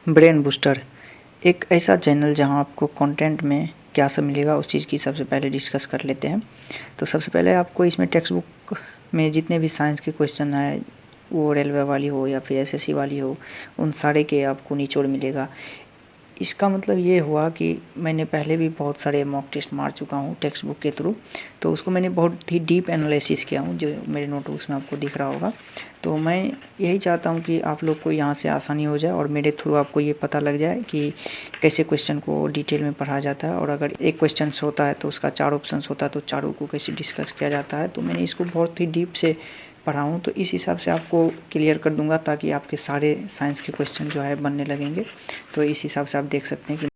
Brain booster एक ऐसा channel जहां आपको कंटेंट में क्या सब मिलेगा उस चीज़ की सबसे पहले डिस्कस कर लेते हैं। तो सबसे पहले आपको इसमें टेक्स्ट बुक में जितने भी साइंस के क्वेश्चन हैं, वो रेलवे वाली हो या फिर एसएससी वाली हो, उन सारे के आपको निचोड़ मिलेगा। इसका मतलब ये हुआ कि मैंने पहले भी बहुत सारे मॉक टेस्ट मार चुका हूँ टेक्स्ट बुक के थ्रू, तो उसको मैंने बहुत ही डीप एनालिसिस किया हूँ, जो मेरे नोटबुक्स में आपको दिख रहा होगा। तो मैं यही चाहता हूँ कि आप लोग को यहाँ से आसानी हो जाए और मेरे थ्रू आपको ये पता लग जाए कि कैसे क्वेश्चन को डिटेल में पढ़ा जाता है, और अगर एक क्वेश्चन होता है तो उसका 4 ऑप्शन होता है, तो चारों को कैसे डिस्कस किया जाता है। तो मैंने इसको बहुत ही डीप से पढ़ा हूँ, तो इस हिसाब से आपको क्लियर कर दूंगा ताकि आपके सारे साइंस के क्वेश्चन जो है बनने लगेंगे। तो इस हिसाब से आप देख सकते हैं कि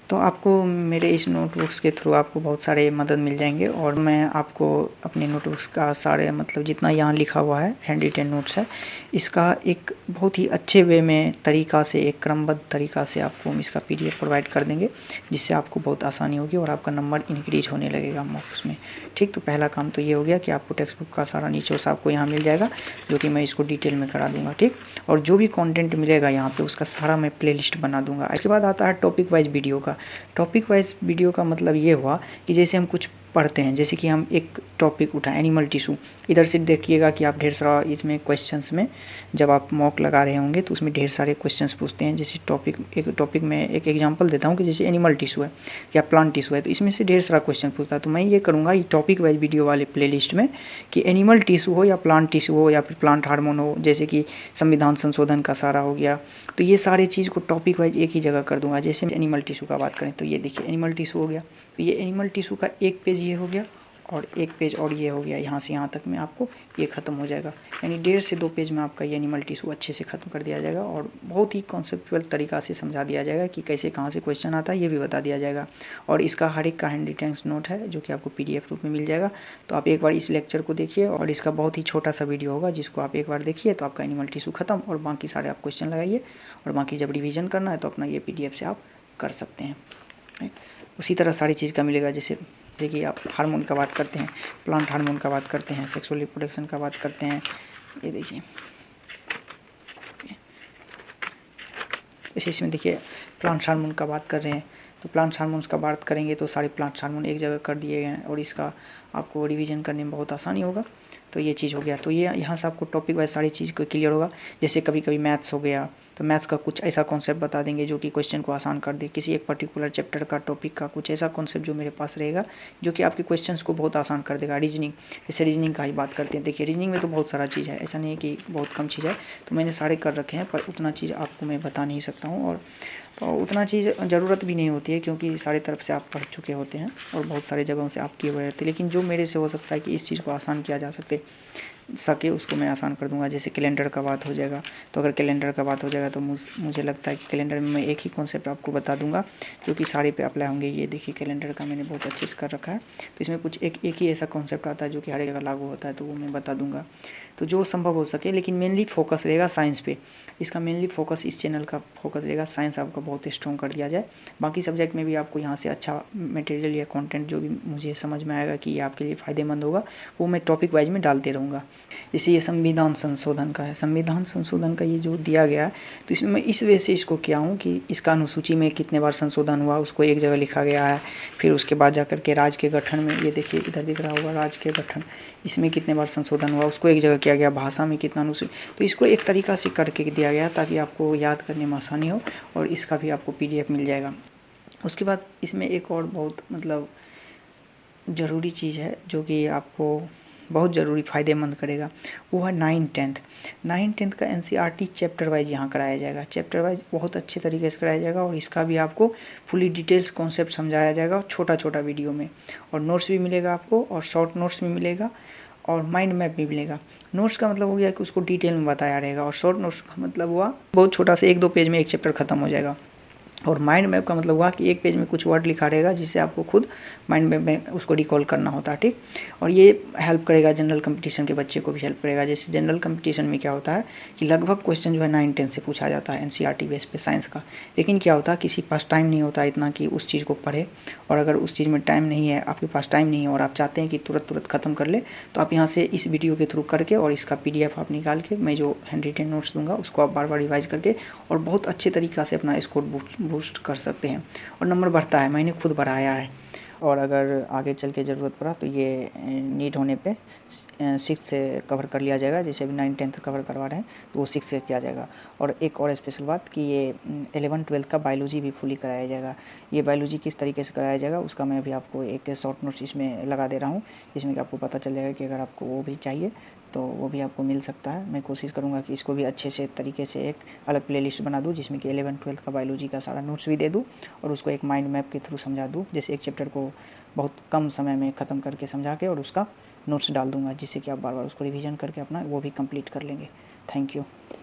तो आपको मेरे इस नोटबुक्स के थ्रू आपको बहुत सारे मदद मिल जाएंगे, और मैं आपको अपने नोटबुक्स का सारे मतलब जितना यहाँ लिखा हुआ है हैंड रिटेन नोट्स है, इसका एक बहुत ही अच्छे वे में तरीका से, एक क्रमबद्ध तरीका से आपको हम इसका पीडीएफ प्रोवाइड कर देंगे, जिससे आपको बहुत आसानी होगी और आपका नंबर इंक्रीज होने लगेगा मॉक्स में। ठीक, तो पहला काम तो ये हो गया कि आपको टेक्स्ट बुक का सारा निचोड़ आपको यहाँ मिल जाएगा, जो कि मैं इसको डिटेल में करा दूंगा। ठीक, और जो भी कंटेंट मिलेगा यहाँ पे उसका सारा मैं प्लेलिस्ट बना दूंगा। इसके बाद आता है टॉपिक वाइज वीडियो का। टॉपिक वाइज वीडियो का मतलब ये हुआ कि जैसे हम कुछ पढ़ते हैं, जैसे कि हम एक टॉपिक उठाएं एनिमल टिश्यू, इधर से देखिएगा कि आप ढेर सारा इसमें क्वेश्चंस में जब आप मॉक लगा रहे होंगे तो उसमें ढेर सारे क्वेश्चंस पूछते हैं। जैसे एक टॉपिक में एक एग्जांपल देता हूँ कि जैसे एनिमल टिश्यू है या प्लांट टिश्यू है, तो इसमें से ढेर सारा क्वेश्चन पूछता है। तो मैं ये करूँगा ये टॉपिक वाइज वीडियो वाले प्लेलिस्ट में कि एनिमल टिश्यू हो या प्लांट टिश्यू हो या फिर प्लांट हार्मोन हो, जैसे कि संविधान संशोधन का सारा हो गया, तो ये सारे चीज़ को टॉपिक वाइज एक ही जगह कर दूंगा। जैसे एनिमल टिश्यू का बात करें तो ये देखिए एनिमल टिश्यू हो गया, तो ये एनिमल टिश्यू का एक पेज ये हो गया और एक पेज और ये हो गया, यहाँ से यहाँ तक में आपको ये ख़त्म हो जाएगा। यानी 1.5 से 2 पेज में आपका ये एनिमल टिश्यू अच्छे से ख़त्म कर दिया जाएगा, और बहुत ही कॉन्सेप्चुअल तरीका से समझा दिया जाएगा कि कैसे कहाँ से क्वेश्चन आता है, ये भी बता दिया जाएगा। और इसका हर एक का हैंड रिटेन नोट है जो कि आपको पीडीएफ रूप में मिल जाएगा। तो आप एक बार इस लेक्चर को देखिए, और इसका बहुत ही छोटा सा वीडियो होगा जिसको आप एक बार देखिए तो आपका एनिमल टिश्यू ख़त्म, और बाकी सारे आप क्वेश्चन लगाइए, और बाकी जब रिविज़न करना है तो अपना ये पीडीएफ से आप कर सकते हैं। उसी तरह सारी चीज़ का मिलेगा। जैसे देखिए आप हार्मोन का बात करते हैं, प्लांट हार्मोन का बात करते हैं, सेक्सुअल रिप्रोडक्शन का बात करते हैं, ये देखिए इसमें देखिए प्लांट हार्मोन का बात कर रहे हैं, तो प्लांट हार्मोन्स का बात करेंगे तो सारे प्लांट हार्मोन एक जगह कर दिए गए हैं, और इसका आपको रिवीजन करने में बहुत आसानी होगा। तो ये चीज़ हो गया, तो ये यहाँ से आपको टॉपिक वाइज सारी चीज़ को क्लियर होगा। जैसे कभी कभी मैथ्स हो गया तो मैथ्स का कुछ ऐसा कॉन्सेप्ट बता देंगे जो कि क्वेश्चन को आसान कर दे, किसी एक पर्टिकुलर चैप्टर का टॉपिक का कुछ ऐसा कॉन्सेप्ट जो मेरे पास रहेगा जो कि आपके क्वेश्चंस को बहुत आसान कर देगा। रीजनिंग, जैसे रीजनिंग का ही बात करते हैं, देखिए रीजनिंग में तो बहुत सारा चीज़ है, ऐसा नहीं है कि बहुत कम चीज़ है, तो मैंने सारे कर रखे हैं, पर उतना चीज़ आपको मैं बता नहीं सकता हूँ, और उतना चीज़ ज़रूरत भी नहीं होती है क्योंकि सारे तरफ से आप पढ़ चुके होते हैं और बहुत सारे जगहों से आप किए हुए रहते हैं। लेकिन जो मेरे से हो सकता है कि इस चीज़ को आसान किया जा सके उसको मैं आसान कर दूंगा। जैसे कैलेंडर का बात हो जाएगा, तो अगर कैलेंडर का बात हो जाएगा तो मुझे लगता है कि कैलेंडर में मैं एक ही कॉन्सेप्ट आपको बता दूंगा जो कि सारे पे अप्लाई होंगे। ये देखिए कैलेंडर का मैंने बहुत अच्छे से कर रखा है, तो इसमें कुछ एक ही ऐसा कॉन्सेप्ट आता है जो कि हर जगह लागू होता है, तो वो मैं बता दूंगा। तो जो संभव हो सके, लेकिन मेनली फोकस रहेगा साइंस पे। इसका मेनली फोकस, इस चैनल का फोकस रहेगा साइंस आपका बहुत स्ट्रॉन्ग कर दिया जाए। बाकी सब्जेक्ट में भी आपको यहाँ से अच्छा मटेरियल या कंटेंट जो भी मुझे समझ में आएगा कि ये आपके लिए फ़ायदेमंद होगा, वो मैं टॉपिक वाइज में डालते रहूँगा। जैसे ये संविधान संशोधन का है, संविधान संशोधन का ये जो दिया गया है, तो इसमें मैं इस वजह से इसको किया हूँ कि इसका अनुसूची में कितने बार संशोधन हुआ उसको एक जगह लिखा गया है। फिर उसके बाद जाकर के राज्य के गठन में, ये देखिए इधर दिख रहा होगा राज्य के गठन, इसमें कितने बार संशोधन हुआ उसको एक जगह किया गया, भाषा में कितना अनुसूची, तो इसको एक तरीका से करके दिया गया ताकि आपको याद करने में आसानी हो, और इसका भी आपको पीडीएफ मिल जाएगा। उसके बाद इसमें एक और बहुत मतलब ज़रूरी चीज़ है जो कि आपको बहुत ज़रूरी फ़ायदेमंद करेगा, वो है 9th का एनसीईआरटी चैप्टर वाइज यहाँ कराया जाएगा। चैप्टर वाइज बहुत अच्छे तरीके से कराया जाएगा, और इसका भी आपको फुली डिटेल्स कॉन्सेप्ट समझाया जाएगा छोटा छोटा वीडियो में, और नोट्स भी मिलेगा आपको, और शॉर्ट नोट्स भी मिलेगा, और माइंड मैप भी मिलेगा। नोट्स का मतलब हो गया कि उसको डिटेल में बताया रहेगा, और शॉर्ट नोट्स का मतलब हुआ बहुत छोटा सा 1-2 पेज में एक चैप्टर ख़त्म हो जाएगा। और माइंड मैप का मतलब हुआ कि एक पेज में कुछ वर्ड लिखा रहेगा जिससे आपको खुद माइंड मैप में उसको रिकॉल करना होता है, ठीक। और ये हेल्प करेगा जनरल कंपटीशन के बच्चे को भी हेल्प करेगा। जैसे जनरल कंपटीशन में क्या होता है कि लगभग क्वेश्चन जो है 9-10 से पूछा जाता है एनसीईआरटी बेस पे साइंस का। लेकिन क्या होता है किसी के पास टाइम नहीं होता इतना कि उस चीज़ को पढ़े, और अगर उस चीज़ में टाइम नहीं है, आपके पास टाइम नहीं है और आप चाहते हैं कि तुरंत ख़त्म कर ले, तो आप यहाँ से इस वीडियो के थ्रू करके और इसका PDF आप निकाल के, मैं जो हैंड रिटेन नोट्स दूंगा उसको आप बार बार रिवाइज करके और बहुत अच्छे तरीक़ा से अपना स्कोर बूस्ट कर सकते हैं और नंबर बढ़ता है। मैंने खुद बढ़ाया है। और अगर आगे चल के ज़रूरत पड़ा तो ये नीट होने पे 6 से कवर कर लिया जाएगा। जैसे अभी 9-10 कवर करवा रहे हैं तो वो 6 से किया जाएगा। और एक और स्पेशल बात कि ये 11-12 का बायोलॉजी भी फुली कराया जाएगा। ये बायोलॉजी किस तरीके से कराया जाएगा उसका मैं अभी आपको एक शॉर्ट नोट्स इसमें लगा दे रहा हूँ, जिसमें कि आपको पता चल जाएगा कि अगर आपको वो भी चाहिए तो वो भी आपको मिल सकता है। मैं कोशिश करूँगा कि इसको भी अच्छे से तरीके से एक अलग प्लेलिस्ट बना दूँ जिसमें कि 11-12 का बायोलॉजी का सारा नोट्स भी दे दूँ और उसको एक माइंड मैप के थ्रू समझा दूँ। जैसे एक चैप्टर को बहुत कम समय में ख़त्म करके समझा के और उसका नोट्स डाल दूँगा, जिससे कि आप बार बार उसको रिवीजन करके अपना वो भी कंप्लीट कर लेंगे। Thank you.